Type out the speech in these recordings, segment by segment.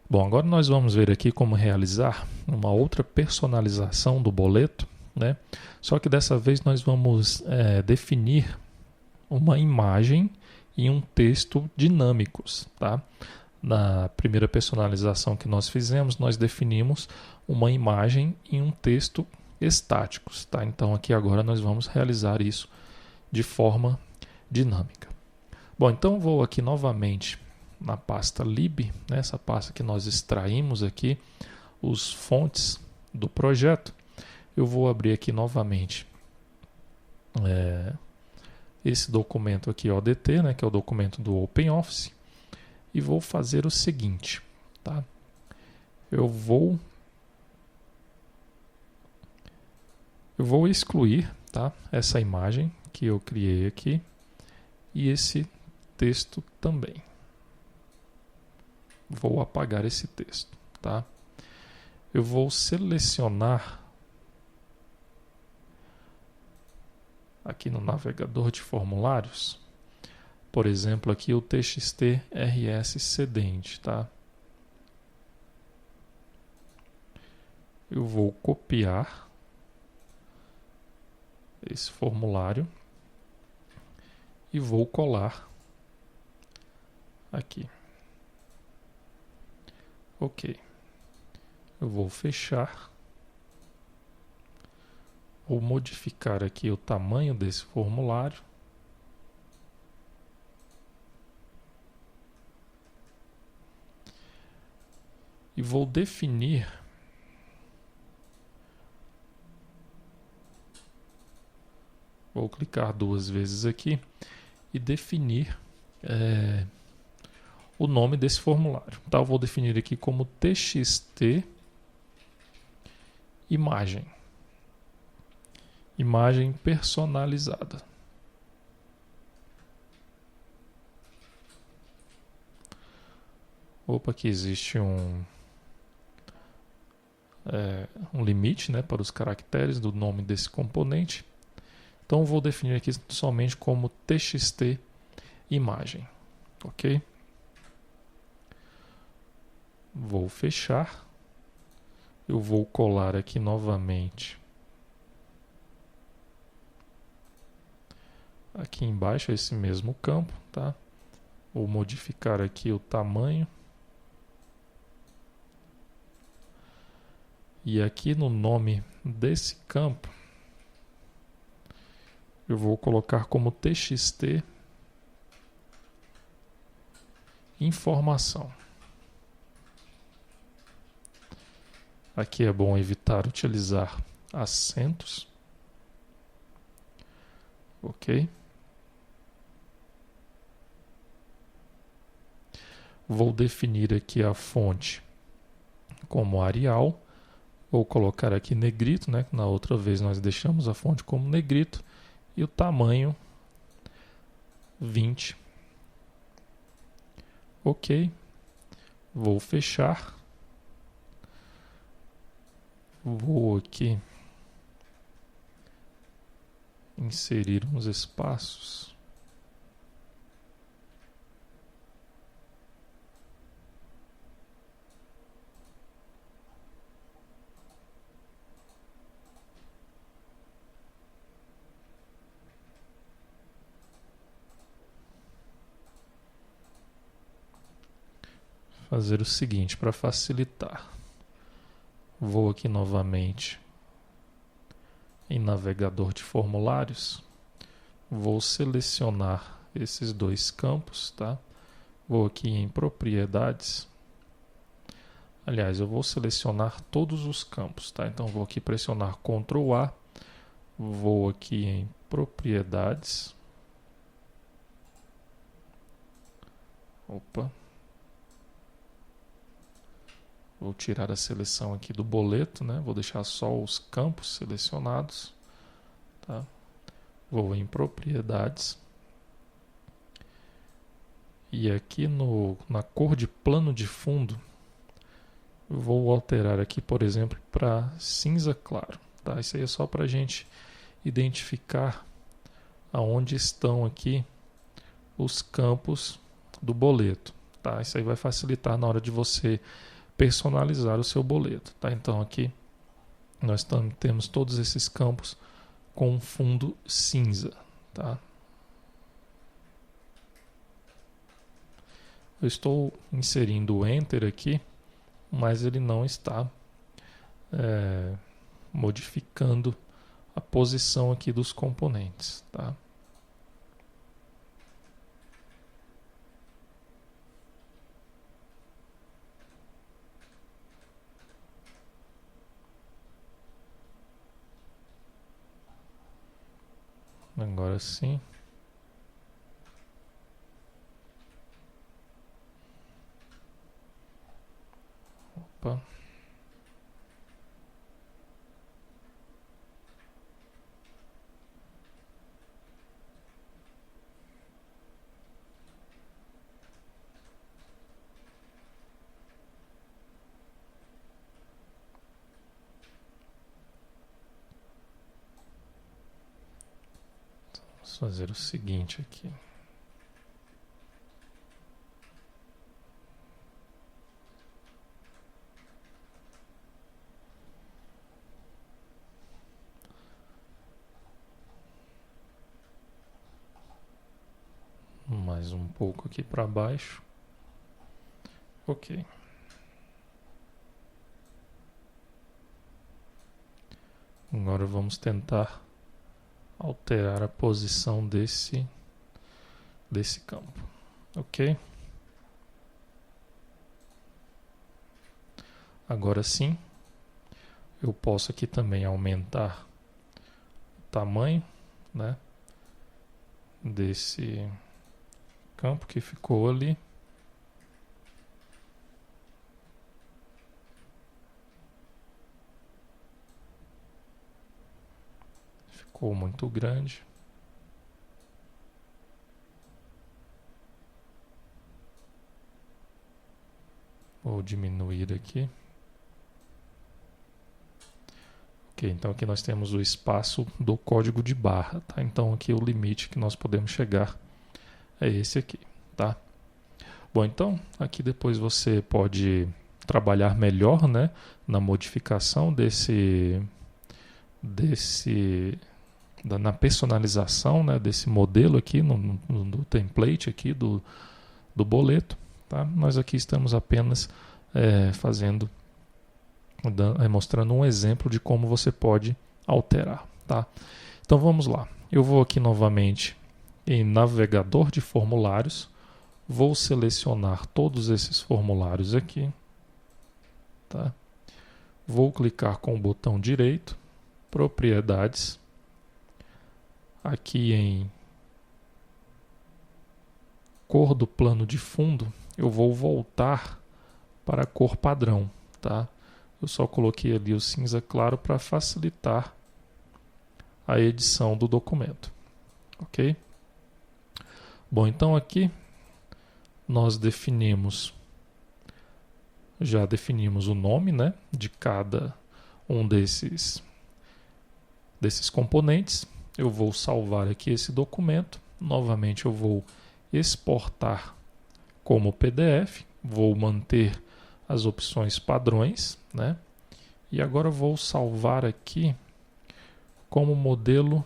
Bom, agora nós vamos ver aqui como realizar uma outra personalização do boleto, né? Só que dessa vez nós vamos definir uma imagem e um texto dinâmicos, tá? Na primeira personalização que nós fizemos, nós definimos uma imagem e um texto estáticos, tá? Então aqui agora nós vamos realizar isso de forma dinâmica. Bom, então vou aqui novamente na pasta lib, né, essa pasta que nós extraímos aqui os fontes do projeto. Eu vou abrir aqui novamente esse documento aqui, ODT, né, que é o documento do OpenOffice, e vou fazer o seguinte, tá? Eu vou excluir, tá, essa imagem que eu criei aqui e esse texto também. Vou apagar esse texto, tá? Eu vou selecionar aqui no navegador de formulários, por exemplo, aqui o TXT RS Sedente, tá? Eu vou copiar esse formulário e vou colar aqui. Ok. Eu vou fechar. Vou modificar aqui o tamanho desse formulário. E vou definir vou clicar duas vezes aqui e definir o nome desse formulário. Então, eu vou definir aqui como TXT imagem. Imagem personalizada. Opa, aqui existe um limite, né, para os caracteres do nome desse componente. Então, eu vou definir aqui somente como TXT imagem. Ok? Vou fechar. Eu vou colar aqui novamente. Aqui embaixo esse mesmo campo, tá? Vou modificar aqui o tamanho. E aqui no nome desse campo, eu vou colocar como TXT informação. Aqui é bom evitar utilizar acentos. Ok? Vou definir aqui a fonte como Arial. Vou colocar aqui negrito, né? Na outra vez nós deixamos a fonte como negrito. E o tamanho 20. Ok. Vou fechar. Vou aqui inserir uns espaços. Fazer o seguinte para facilitar. Vou aqui novamente em navegador de formulários. Vou selecionar esses dois campos, tá? Vou aqui em propriedades. Aliás, eu vou selecionar todos os campos, tá? Então vou aqui pressionar Ctrl A. Vou aqui em propriedades. Opa. Vou tirar a seleção aqui do boleto, né? Vou deixar só os campos selecionados, tá? Vou em propriedades. E aqui na cor de plano de fundo, eu vou alterar aqui, por exemplo, para cinza claro, tá? Isso aí é só para a gente identificar aonde estão aqui os campos do boleto, tá? Isso aí vai facilitar na hora de você personalizar o seu boleto, tá? Então aqui nós temos todos esses campos com um fundo cinza, tá? Eu estou inserindo o Enter aqui, mas ele não está modificando a posição aqui dos componentes, tá? Agora sim. Opa. Vamos fazer o seguinte aqui. Mais um pouco aqui para baixo. Ok. Agora vamos tentar alterar a posição desse campo. Ok? Agora sim, eu posso aqui também aumentar o tamanho, né, desse campo que ficou ali. Ficou muito grande. Vou diminuir aqui. Ok, então aqui nós temos o espaço do código de barra, tá? Então aqui o limite que nós podemos chegar é esse aqui, tá? Bom, então aqui depois você pode trabalhar melhor, né, na modificação na personalização, né, desse modelo aqui no template aqui do boleto, tá? Nós aqui estamos apenas mostrando um exemplo de como você pode alterar, tá? Então vamos lá. Eu vou aqui novamente em navegador de formulários, vou selecionar todos esses formulários aqui, tá? Vou clicar com o botão direito, propriedades, aqui em cor do plano de fundo, eu vou voltar para a cor padrão, tá? Eu só coloquei ali o cinza claro para facilitar a edição do documento, ok? Bom, então aqui nós já definimos o nome, né, de cada um desses componentes. Eu vou salvar aqui esse documento. Novamente eu vou exportar como PDF. Vou manter as opções padrões, né? E agora vou salvar aqui como modelo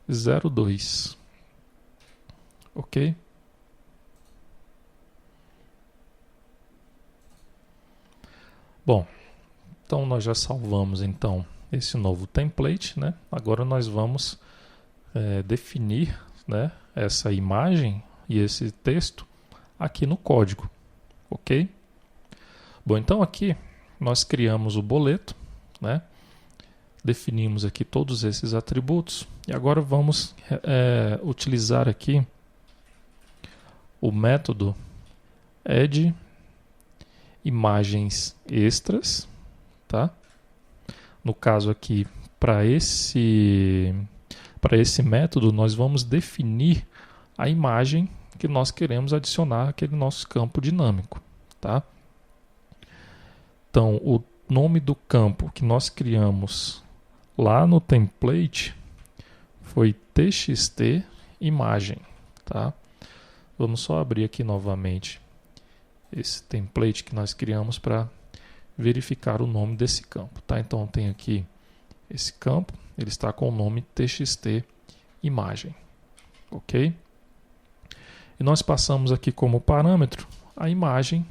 02. Ok? Bom, então nós já salvamos então esse novo template, né? Agora nós vamos definir, né, essa imagem e esse texto aqui no código, ok? Bom, então aqui nós criamos o boleto, né? Definimos aqui todos esses atributos e agora vamos utilizar aqui o método add imagens extras, tá? No caso aqui, para esse método, nós vamos definir a imagem que nós queremos adicionar àquele nosso campo dinâmico, tá? Então, o nome do campo que nós criamos lá no template foi txt imagem, tá? Vamos só abrir aqui novamente esse template que nós criamos para verificar o nome desse campo, tá? Então eu tenho aqui esse campo, ele está com o nome txt imagem, ok? E nós passamos aqui como parâmetro a imagem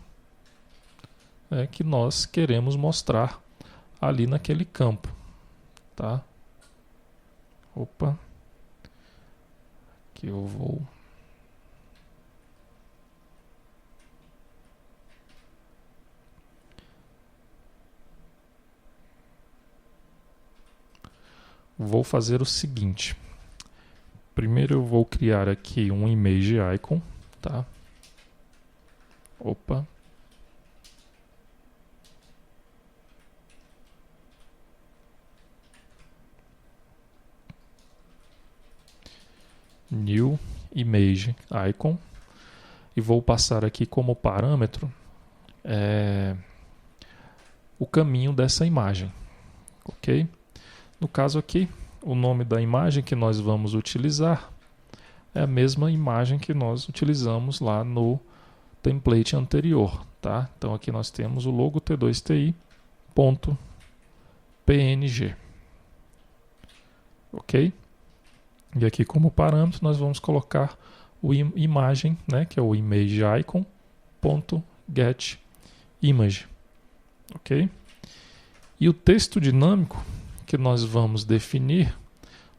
que nós queremos mostrar ali naquele campo, tá? Opa, aqui eu vou fazer o seguinte. Primeiro eu vou criar aqui um image icon, tá? Opa. New image icon. E vou passar aqui como parâmetro o caminho dessa imagem, ok? No caso aqui, o nome da imagem que nós vamos utilizar é a mesma imagem que nós utilizamos lá no template anterior, tá? Então aqui nós temos o logo T2TI.png, ok? E aqui como parâmetro nós vamos colocar o imagem, né, que é o image icon.getImage, ok? E o texto dinâmico que nós vamos definir,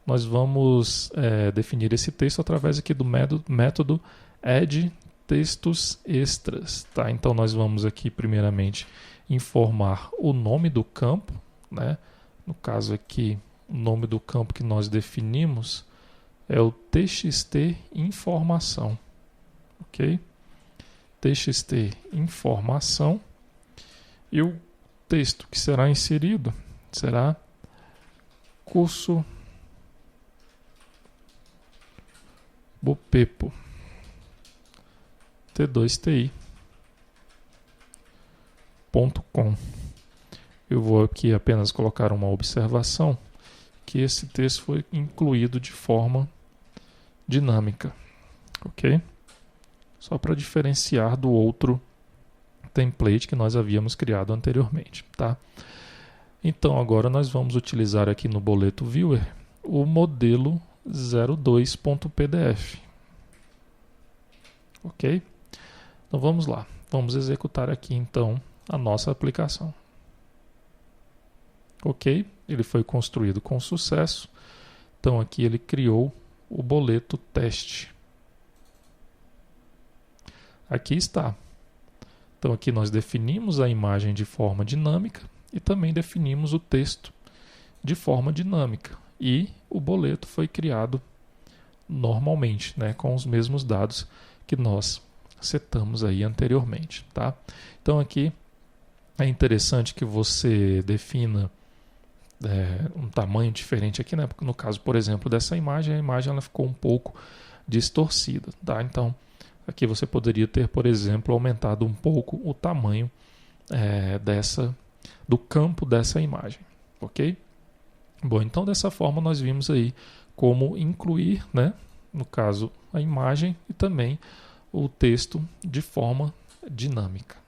nós vamos definir esse texto através aqui do método addTextosExtras, tá? Então nós vamos aqui primeiramente informar o nome do campo, né? No caso aqui, o nome do campo que nós definimos é o txt informação, ok? Txt informação, e o texto que será inserido será curso Bopepo T2TI.com. Eu vou aqui apenas colocar uma observação que esse texto foi incluído de forma dinâmica, ok? Só para diferenciar do outro template que nós havíamos criado anteriormente, tá? Então agora nós vamos utilizar aqui no boleto viewer o modelo 02.pdf, ok? Então vamos lá, vamos executar aqui então a nossa aplicação. Ok, ele foi construído com sucesso, então aqui ele criou o boleto teste. Aqui está. Então aqui nós definimos a imagem de forma dinâmica e também definimos o texto de forma dinâmica. E o boleto foi criado normalmente, né, com os mesmos dados que nós setamos aí anteriormente, tá? Então aqui é interessante que você defina um tamanho diferente aqui, né? Porque no caso, por exemplo, dessa imagem, a imagem ela ficou um pouco distorcida, tá? Então aqui você poderia ter, por exemplo, aumentado um pouco o tamanho do campo dessa imagem, ok? Bom, então dessa forma nós vimos aí como incluir, né, no caso, a imagem e também o texto de forma dinâmica.